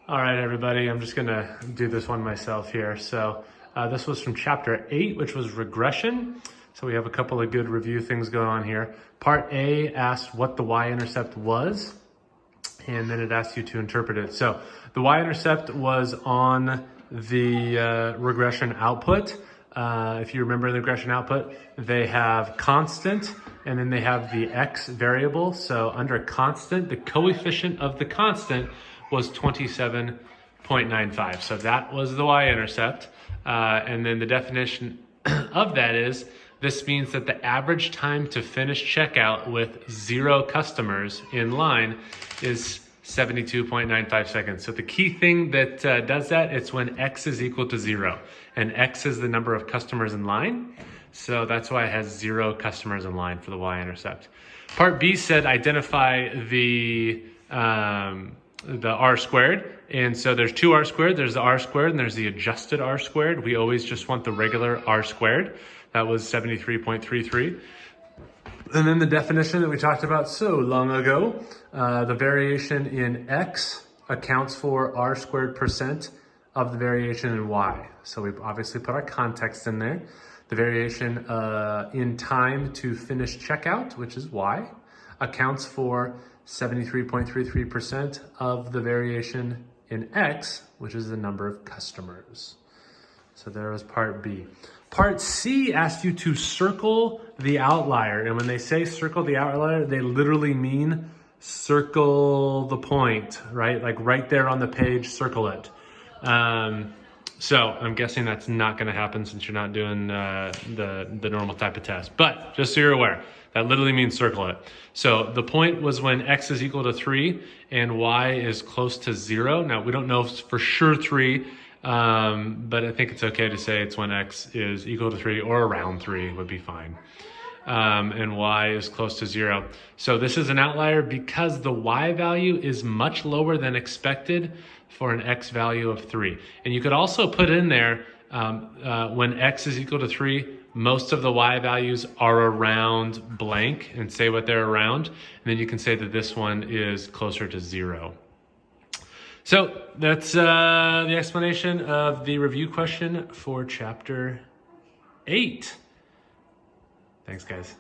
All right, everybody, I'm just gonna do this one myself here. So this was from chapter 8, which was regression. So we have a couple of good review things going on here. Part A asked what the y-intercept was, and then it asked you to interpret it. So the y-intercept was on the regression output. If you remember the regression output, they have constant, and then they have the x variable. So under constant, the coefficient of the constant was 27.95. So that was the y-intercept. And then the definition of that is, this means that the average time to finish checkout with 0 customers in line is 72.95 seconds. So the key thing that does that, it's when x is equal to 0. And x is the number of customers in line. So that's why it has 0 customers in line for the y-intercept. Part B said identify the r squared. And so there's 2r squared, there's the r squared, and there's the adjusted r squared. We always just want the regular r squared. That was 73.33. And then the definition that we talked about so long ago, the variation in x accounts for r squared percent of the variation in y. So we obviously put our context in there. The variation in time to finish checkout, which is y, accounts for 73.33% of the variation in x, which is the number of customers. So there was part B. Part C asked you to circle the outlier. And when they say circle the outlier, they literally mean circle the point, right? Like right there on the page, circle it. So I'm guessing that's not going to happen since you're not doing the normal type of test. But just so you're aware, that literally means circle it. So the point was when x is equal to 3 and y is close to 0. Now, we don't know if it's for sure 3, but I think it's okay to say it's when x is equal to 3 or around 3 would be fine. And y is close to 0. So this is an outlier because the y value is much lower than expected for an x value of 3. And you could also put in there when x is equal to 3, most of the y values are around blank and say what they're around. And then you can say that this one is closer to 0. So that's the explanation of the review question for chapter 8. Thanks, guys.